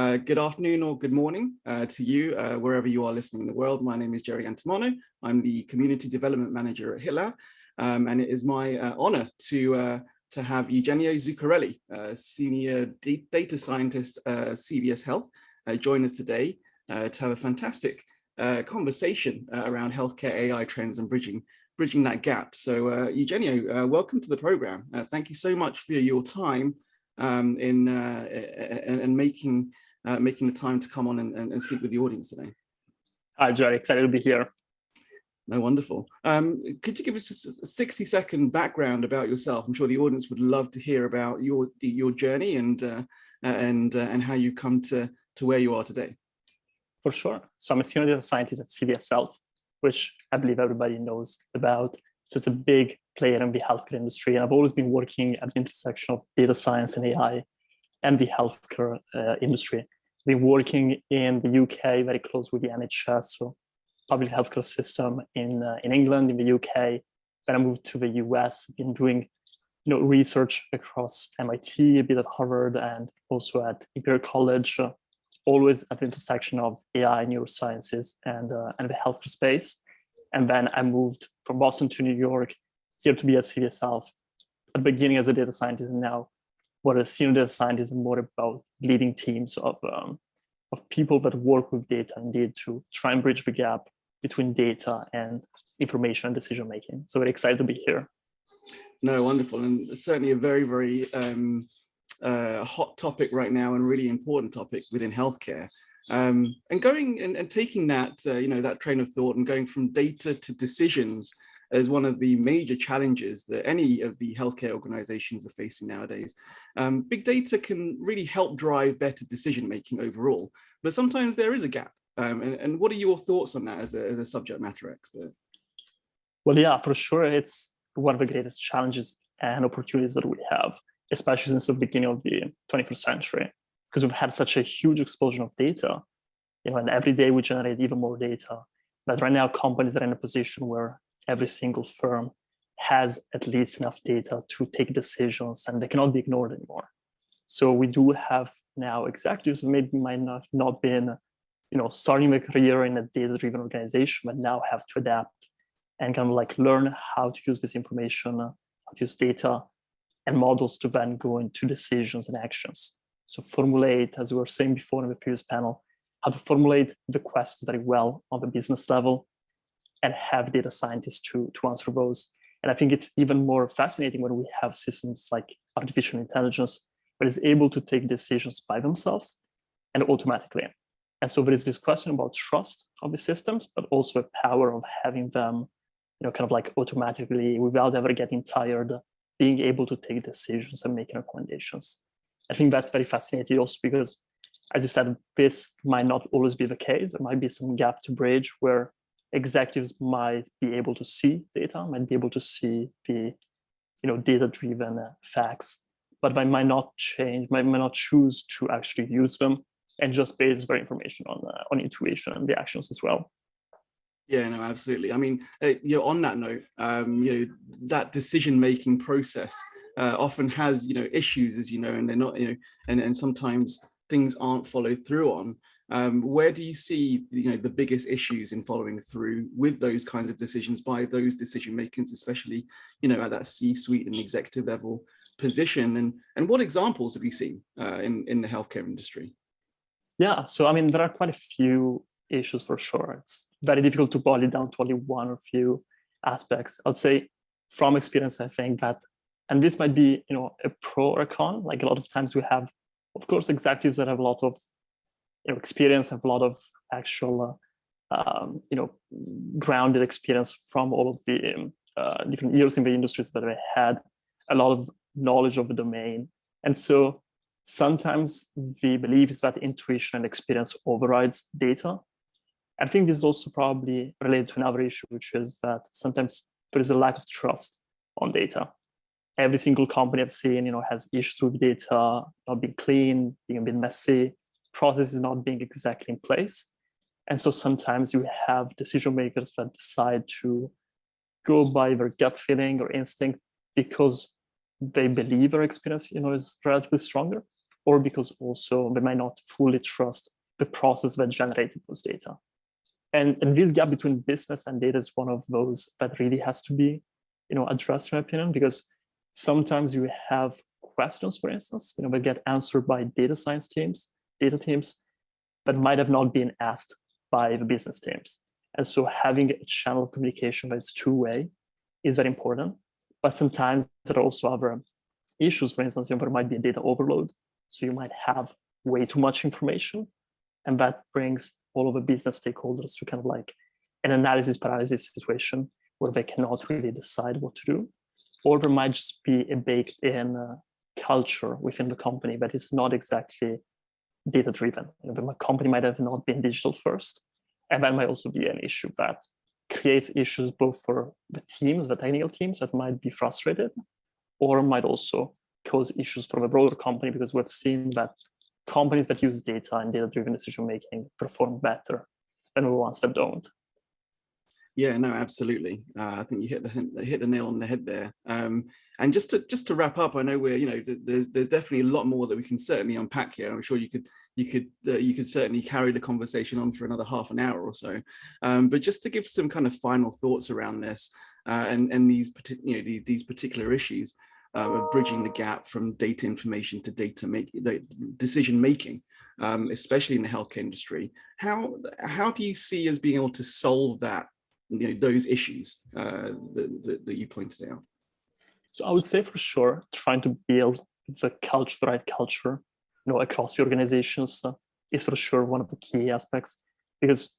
Good afternoon or good morning to you, wherever you are listening in the world. My name is Jerry Antimano. I'm the Community Development Manager at HITLAB, and it is my honor to have Eugenio Zuccarelli, Senior Data Scientist at CVS Health, join us today to have a fantastic conversation around healthcare AI trends and bridging that gap. So Eugenio, welcome to the program. Thank you so much for your time in making the time to come on and speak with the audience today. Hi, Jerry. Excited to be here. No, wonderful. Could you give us just a 60-second background about yourself? I'm sure the audience would love to hear about your journey and how you come to where you are today. For sure. So I'm a senior data scientist at CVS Health, which I believe everybody knows about. So it's a big player in the healthcare industry. And I've always been working at the intersection of data science and AI and the healthcare industry. I've been working in the UK very close with the NHS, so public healthcare system in England, in the UK. Then I moved to the US, been doing research across MIT, a bit at Harvard, and also at Imperial College, always at the intersection of AI, neurosciences, and the healthcare space. And then I moved from Boston to New York, here to be at CVS Health, at the beginning as a data scientist, and now what a senior data scientist is more about leading teams of people that work with data indeed to try and bridge the gap between data and information and decision making. So very excited to be here. No, wonderful, and certainly a very, very hot topic right now and really important topic within healthcare. And going and taking that that train of thought and going from data to decisions is one of the major challenges that any of the healthcare organizations are facing nowadays. Big data can really help drive better decision making overall, but sometimes there is a gap. And what are your thoughts on that as a subject matter expert? Well, yeah, for sure, it's one of the greatest challenges and opportunities that we have, especially since the beginning of the 21st century, because we've had such a huge explosion of data, and every day we generate even more data. But right now, companies are in a position where every single firm has at least enough data to take decisions, and they cannot be ignored anymore. So we do have now executives who maybe might not been, starting a career in a data-driven organization, but now have to adapt and kind of learn how to use this information, how to use data and models to then go into decisions and actions. So formulate, as we were saying before in the previous panel, how to formulate the questions very well on the business level and have data scientists to answer those. And I think it's even more fascinating when we have systems like artificial intelligence that is able to take decisions by themselves and automatically. And so there is this question about trust of the systems, but also the power of having them, automatically, without ever getting tired, being able to take decisions and making recommendations. I think that's very fascinating also because, as you said, this might not always be the case. There might be some gap to bridge where executives might be able to see data, might be able to see the data-driven facts, but they might not choose to actually use them and just base their information on intuition and the actions as well. Yeah, no, absolutely. I mean, on that note, that decision-making process often has, issues, as and they're not, and sometimes things aren't followed through on. Where do you see, the biggest issues in following through with those kinds of decisions by those decision makers, especially, at that C-suite and executive level position? And what examples have you seen in the healthcare industry? Yeah, so I mean, there are quite a few issues for sure. It's very difficult to boil it down to only one or few aspects. I'd say from experience, I think that, and this might be, a pro or a con. Like a lot of times we have, of course, executives that have a lot of experience, have a lot of actual, grounded experience from all of the different years in the industries that they had, a lot of knowledge of the domain. And so sometimes the belief is that intuition and experience overrides data. I think this is also probably related to another issue, which is that sometimes there is a lack of trust on data. Every single company I've seen, has issues with data not being clean, being a bit messy, processes not being exactly in place. And so sometimes you have decision makers that decide to go by their gut feeling or instinct because they believe their experience, is relatively stronger. or because also they might not fully trust the process that generated those data. And this gap between business and data is one of those that really has to be, addressed, in my opinion, because sometimes you have questions, for instance, that get answered by data science teams, data teams, that might have not been asked by the business teams. And so having a channel of communication that is two-way is very important. But sometimes there are also other issues. For instance, there might be a data overload. So you might have way too much information, and that brings all of the business stakeholders to kind of like an analysis paralysis situation where they cannot really decide what to do. Or there might just be a baked in culture within the company that is not exactly data driven. The company might have not been digital first. And that might also be an issue that creates issues both for the teams, the technical teams that might be frustrated, or might also cause issues for the broader company, because we've seen that companies that use data and data-driven decision-making perform better than the ones that don't. Yeah, no, absolutely. I think you hit the nail on the head there. And just to wrap up, I know there's definitely a lot more that we can certainly unpack here. I'm sure you could certainly carry the conversation on for another half an hour or so. But just to give some kind of final thoughts around this and these particular issues of bridging the gap from data information to decision making, especially in the healthcare industry. How do you see us being able to solve that? Those issues that you pointed out? So I would say for sure, trying to build the right culture, across the organizations is for sure one of the key aspects, because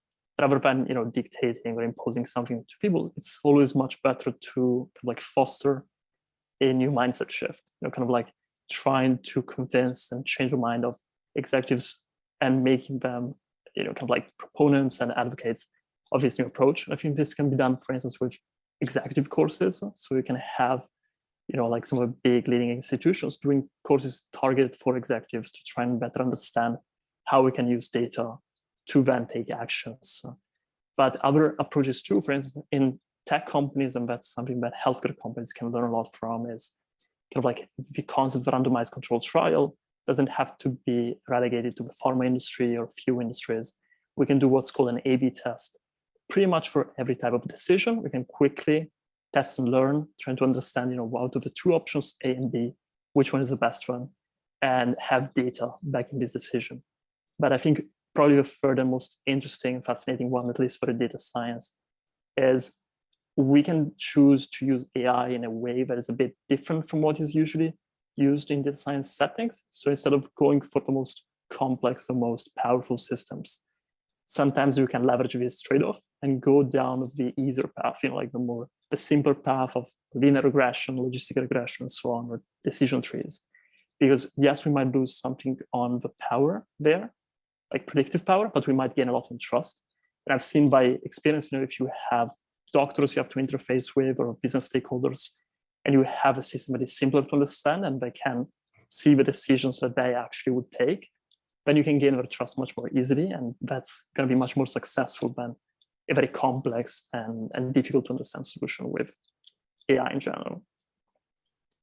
rather than, dictating or imposing something to people, it's always much better to foster a new mindset shift, trying to convince and change the mind of executives and making them, proponents and advocates of this new approach. I think this can be done, for instance, with executive courses. So you can have, some of the big leading institutions doing courses targeted for executives to try and better understand how we can use data to then take actions. But other approaches too, for instance, in tech companies, and that's something that healthcare companies can learn a lot from, is the concept of randomized controlled trial doesn't have to be relegated to the pharma industry or few industries. We can do what's called an A/B test. Pretty much for every type of decision, we can quickly test and learn, trying to understand, out of the two options, A and B, which one is the best one, and have data backing this decision. But I think probably the third and most interesting and fascinating one, at least for the data science, is we can choose to use AI in a way that is a bit different from what is usually used in data science settings. So instead of going for the most complex, the most powerful systems, sometimes you can leverage this trade-off and go down the easier path, the simpler path of linear regression, logistic regression, and so on, or decision trees. Because yes, we might lose something on the power there, like predictive power, but we might gain a lot in trust. And I've seen by experience, if you have doctors you have to interface with or business stakeholders, and you have a system that is simpler to understand and they can see the decisions that they actually would take, then you can gain their trust much more easily. And that's going to be much more successful than a very complex and difficult to understand solution with AI in general.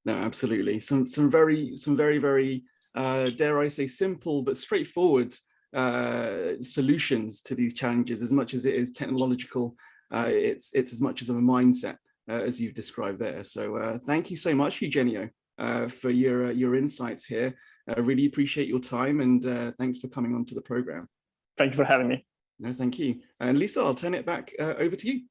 No, absolutely. Some very, very, dare I say, simple but straightforward solutions to these challenges. As much as it is technological, it's as much as of a mindset as you've described there. So thank you so much, Eugenio, for your insights here. I really appreciate your time, and thanks for coming on to the program. Thank you for having me. No, thank you. And Lisa, I'll turn it back over to you.